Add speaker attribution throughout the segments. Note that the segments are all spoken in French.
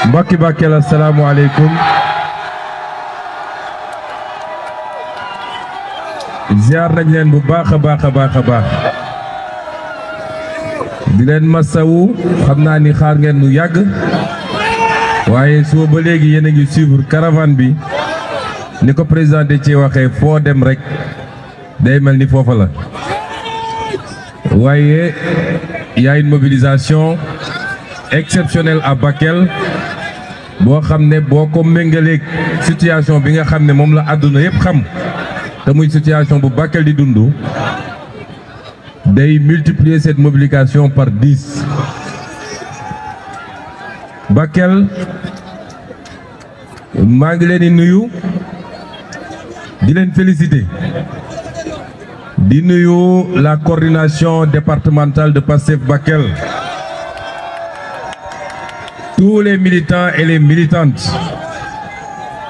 Speaker 1: mbokki Bakel assalamu alaikum. ziar nañ leen bu baax a baax di leen masawu xam naa ni xaar ngeen nu yàgg waaye suba ba léegi yéen a ngi suivre caravane bi ni ko président de ci waxee foo dem rek day mel ni foofa la waaye y a une mobilisation exceptionnelle à Bakel boo xam ne boo ko méngaleeg situation bi nga xam ne moom la àdduna yépp xam te muy situation bu Bakel di dund day multiplier cette mobilisation par 10. Bakel maa ngi leen di nuyu di leen féliciter di nuyu la coordination départementale de Pastef Bakel, tous les militants et les militantes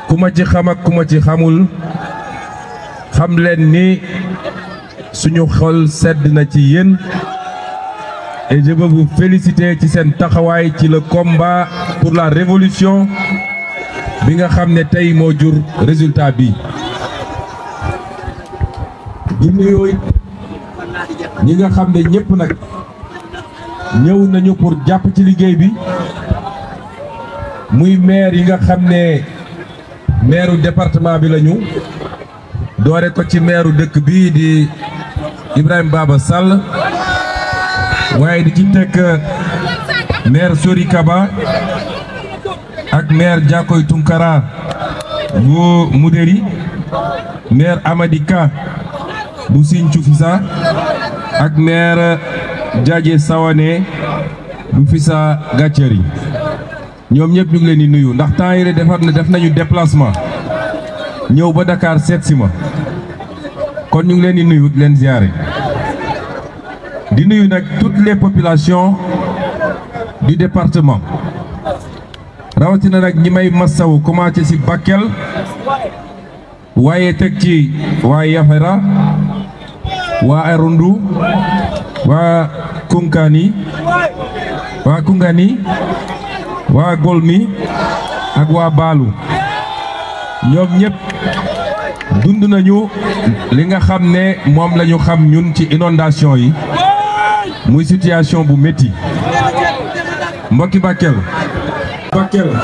Speaker 1: ku ma ci xam ak ku ma ci xamul xam leen ni suñu xol sedd na ci yéen et je veux vous féliciter ci seen taxawaay ci le combat pour la révolution bi nga xam ne tey moo jur résultat bi. di nuyu ñi nga xam ne ñëpp nag ñëw nañu pour jàpp ci liggéey bi muy maire yi nga xam ne maireu département bi lañu doore ko ci maireu dëkk bii di Ibrahima Baba Sall waaye di ci teg maire Sori Kaba ak maire Diakoy Tunkara bu Moudéri, maire Amadika bu Sinthiou Fissa ak maire Diadje Sawane bu Fissa Gàccari. ñoom ñëpp ñu ngi leen di nuyu ndax temps yii def nañu déplacement ñëw ba Dakar seet si ma kon ñu ngi leen di nuyu di leen ziare di nuyu nag toutes les populations du département rawatina nag ñi may massawu commencé ci Bakel waaye teg ci waa Yafera waa Arundu waa Koungani waa Golmi ak waa Baalu ñoom ñëpp dund nañu li nga xam ne moom la ñu xam ñun ci inondation yi muy situation bu métti mbokki Bakel.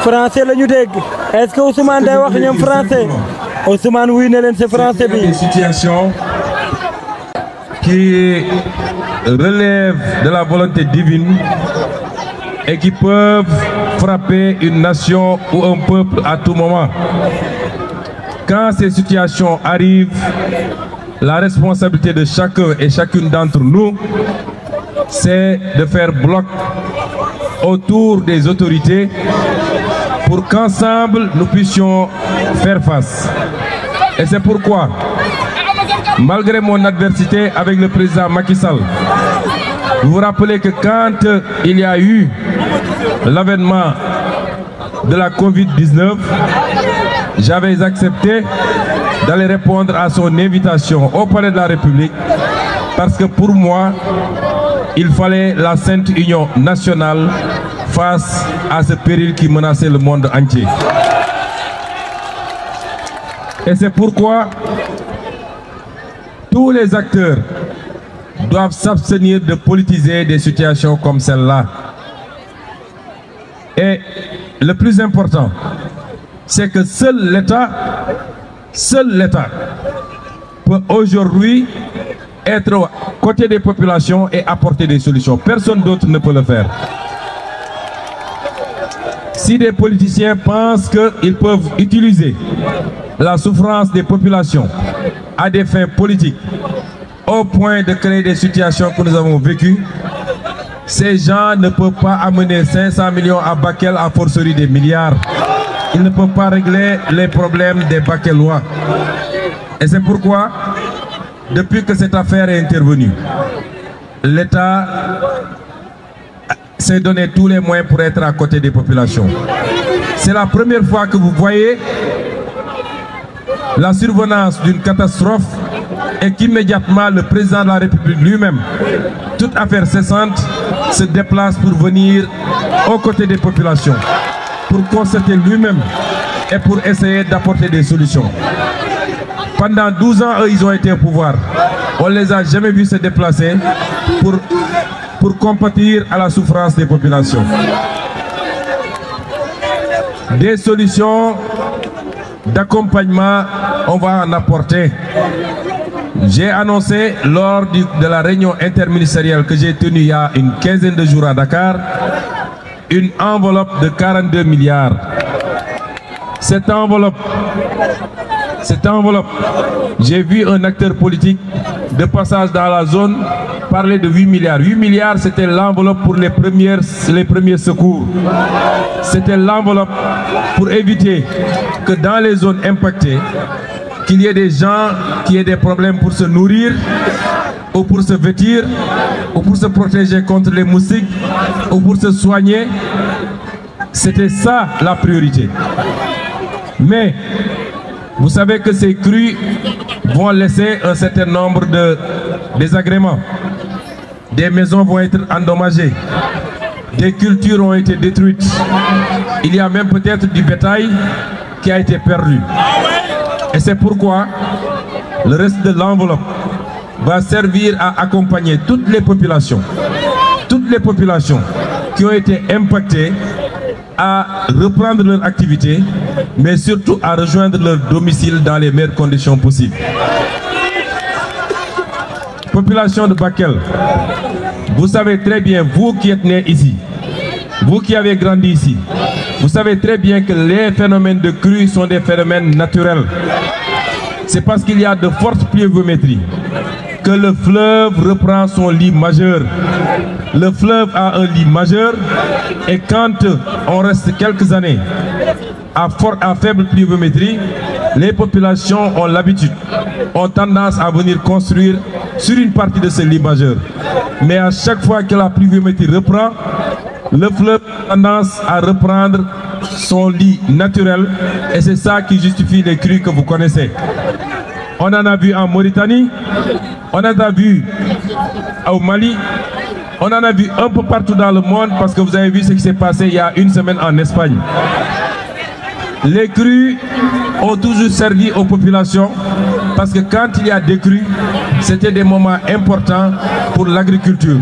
Speaker 2: français la ñu dégg est-ce que Ousmane day wax ñoom français Ousmane wuy na leen ci français bi.
Speaker 1: Des situations qui relèvent de la volonté divine et qui peuvent frapper une nation ou un peuple à tout moment. Quand ces situations arrivent, la responsabilité de chacun et chacune d'entre nous, c'est de faire bloc autour des autorités pour qu'ensemble nous puissions faire face. Et c'est pourquoi, malgré mon adversité avec le président Macky Sall, vous vous rappelez que quand il y a eu l'avènement de la Covid-19, j'avais accepté d'aller répondre à son invitation au Palais de la République parce que pour moi, il fallait la sainte union nationale face à ce péril qui menaçait le monde entier. Et c'est pourquoi tous les acteurs doivent s'abstenir de politiser des situations comme celle-là. Et le plus important, c'est que seul l'État peut aujourd'hui être aux côtés des populations et apporter des solutions. Personne d'autre ne peut le faire. Si des politiciens pensent qu'ils peuvent utiliser la souffrance des populations à des fins politiques, au point de créer des situations que nous avons vécues, ces gens ne peuvent pas amener 500 millions à Bakel à forcerie des milliards. Ils ne peuvent pas régler les problèmes des Bakelois. Et c'est pourquoi, depuis que cette affaire est intervenue, l'État s'est donné tous les moyens pour être à côté des populations. C'est la première fois que vous voyez la survenance d'une catastrophe et qu'immédiatement le président de la République lui-même, toute affaire cessante, se déplace pour venir aux côtés des populations. pour constater lui-même et pour essayer d'apporter des solutions. Pendant 12 ans, eux, ils ont été au pouvoir. On ne les a jamais vus se déplacer pour compatir à la souffrance des populations. Des solutions d'accompagnement, on va en apporter. J'ai annoncé lors de la réunion interministérielle que j'ai tenue il y a une quinzaine de jours à Dakar, une enveloppe de 42 milliards. Cette enveloppe, j'ai vu un acteur politique de passage dans la zone parler de 8 milliards. 8 milliards, c'était l'enveloppe pour les premiers secours. C'était l'enveloppe pour éviter que dans les zones impactées, qu'il y ait des gens qui aient des problèmes pour se nourrir, ou pour se vêtir, ou pour se protéger contre les moustiques, ou pour se soigner. C'était ça la priorité. Mais vous savez que ces crues vont laisser un certain nombre de désagréments. Des maisons vont être endommagées. Des cultures ont été détruites. Il y a même peut-être du bétail qui a été perdu. Et c'est pourquoi le reste de l'enveloppe va servir à accompagner toutes les populations qui ont été impactées à reprendre leur activité, mais surtout à rejoindre leur domicile dans les meilleures conditions possibles. Population de Bakel, vous savez très bien, vous qui êtes nés ici, vous qui avez grandi ici, vous savez très bien que les phénomènes de crue sont des phénomènes naturels. C'est parce qu'il y a de fortes pluviométries que le fleuve reprend son lit majeur. Le fleuve a un lit majeur et quand on reste quelques années à faible pluviométrie, les populations ont l'habitude, ont tendance à venir construire sur une partie de ce lit majeur. Mais à chaque fois que la pluviométrie reprend, le fleuve a tendance à reprendre son lit naturel et c'est ça qui justifie les crues que vous connaissez. On en a vu en Mauritanie, on en a vu au Mali, on en a vu un peu partout dans le monde parce que vous avez vu ce qui s'est passé il y a une semaine en Espagne. Les crues ont toujours servi aux populations parce que quand il y a des crues, c'était des moments importants pour l'agriculture.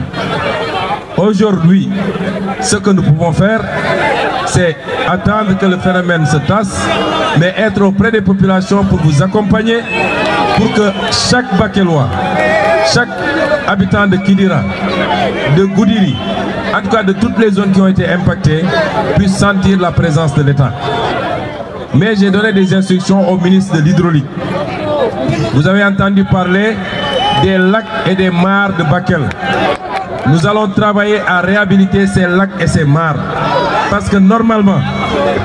Speaker 1: Aujourd'hui, ce que nous pouvons faire, c'est attendre que le phénomène se tasse, mais être auprès des populations pour vous accompagner, pour que chaque Bakelois, chaque habitant de Kidira, de Goudiri, en tout cas de toutes les zones qui ont été impactées, puisse sentir la présence de l'État. Mais j'ai donné des instructions au ministre de l'Hydraulique. Vous avez entendu parler des lacs et des mares de Bakel. Nous allons travailler à réhabiliter ces lacs et ces mares. Parce que normalement,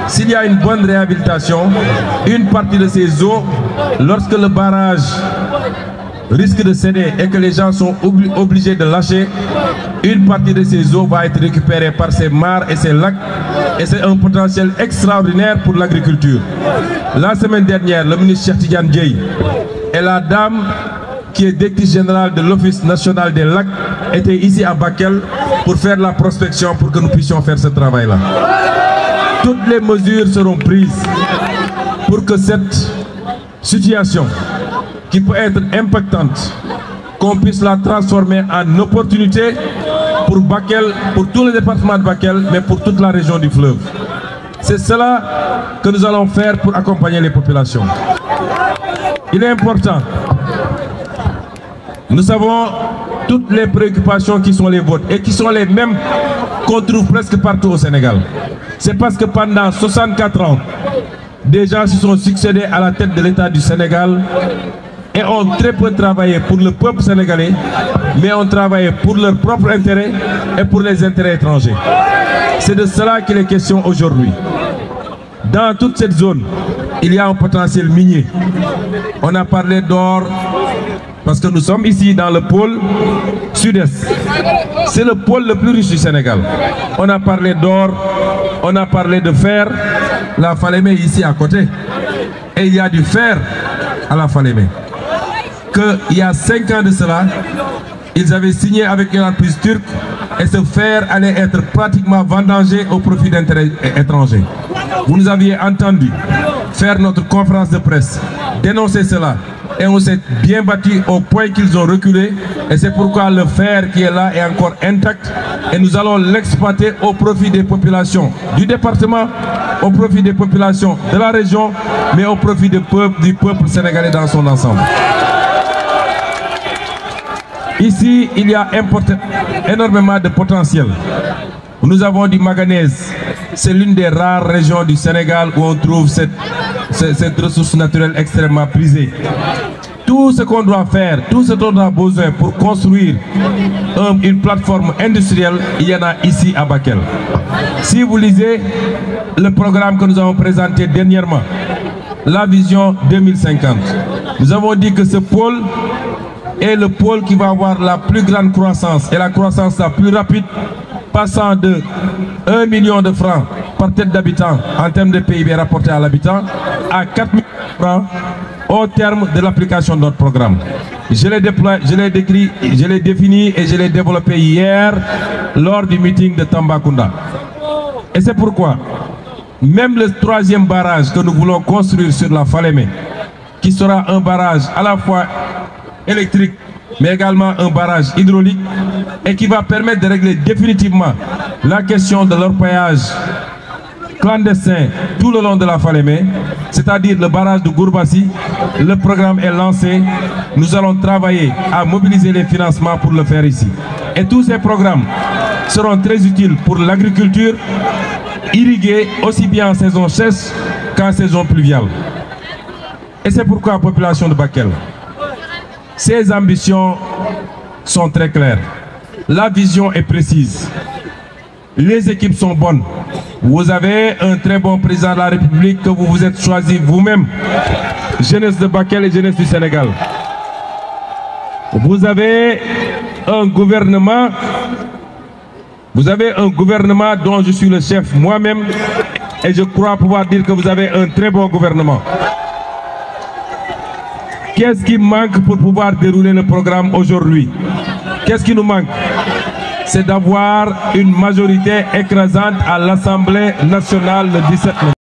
Speaker 1: s'il y a une bonne réhabilitation, une partie de ces eaux, lorsque le barrage risque de céder et que les gens sont obligés de lâcher, une partie de ces eaux va être récupérée par ces mares et ces lacs. Et c'est un potentiel extraordinaire pour l'agriculture. La semaine dernière, le ministre Cheikh Tidiane Dièye et la dame qui est directrice générale de l'Office national des lacs étaient ici à Bakel pour faire la prospection pour que nous puissions faire ce travail-là. Toutes les mesures seront prises pour que cette situation qui peut être impactante, qu'on puisse la transformer en opportunité pour Bakel, pour tout le département de Bakel, mais pour toute la région du fleuve. C'est cela que nous allons faire pour accompagner les populations. Il est important. Nous savons toutes les préoccupations qui sont les vôtres et qui sont les mêmes qu'on trouve presque partout au Sénégal. C'est parce que pendant 64 ans, des gens se sont succédés à la tête de l'État du Sénégal et ont très peu travaillé pour le peuple sénégalais, mais ont travaillé pour leur propre intérêt et pour les intérêts étrangers. C'est de cela qu'il est question aujourd'hui. Dans toute cette zone, il y a un potentiel minier. On a parlé d'or, parce que nous sommes ici dans le pôle sud-est. C'est le pôle le plus riche du Sénégal. On a parlé d'or, on a parlé de fer. La Falémé est ici à côté. Et il y a du fer à la Falémé. Qu'il y a 5 ans de cela, ils avaient signé avec une entreprise turque et ce fer allait être pratiquement vendangé au profit d'intérêts étrangers. Vous nous aviez entendu faire notre conférence de presse, dénoncer cela. Et on s'est bien battu au point qu'ils ont reculé. Et c'est pourquoi le fer qui est là est encore intact. Et nous allons l'exploiter au profit des populations du département, au profit des populations de la région, mais au profit du peuple sénégalais dans son ensemble. Ici, il y a énormément de potentiel. Nous avons du manganèse. C'est l'une des rares régions du Sénégal où on trouve cette ressource naturelle extrêmement prisée. Tout ce qu'on doit faire, tout ce dont on a besoin pour construire une plateforme industrielle, il y en a ici à Bakel. Si vous lisez le programme que nous avons présenté dernièrement, la vision 2050, nous avons dit que ce pôle est le pôle qui va avoir la plus grande croissance et la croissance la plus rapide, passant de 1 million de francs par tête d'habitant en termes de PIB rapporté à l'habitant à 4 000 francs au terme de l'application de notre programme. Je l'ai décrit, je l'ai défini et je l'ai développé hier lors du meeting de Tambacounda. Et c'est pourquoi même le troisième barrage que nous voulons construire sur la Falémé, qui sera un barrage à la fois électrique mais également un barrage hydraulique et qui va permettre de régler définitivement la question de l'orpaillage clandestin tout le long de la Falémé, c'est-à-dire le barrage de Gourbassi. Le programme est lancé. Nous allons travailler à mobiliser les financements pour le faire ici. Et tous ces programmes seront très utiles pour l'agriculture, irriguée aussi bien en saison sèche qu'en saison pluviale. Et c'est pourquoi la population de Bakel, ses ambitions sont très claires. La vision est précise. Les équipes sont bonnes. Vous avez un très bon président de la République que vous vous êtes choisi vous-même. Jeunesse de Bakel et jeunesse du Sénégal. Vous avez un gouvernement. Vous avez un gouvernement dont je suis le chef moi-même. Et je crois pouvoir dire que vous avez un très bon gouvernement. Qu'est-ce qui manque pour pouvoir dérouler le programme aujourd'hui? Qu'est-ce qui nous manque? C'est d'avoir une majorité écrasante à l'Assemblée nationale le 17 novembre.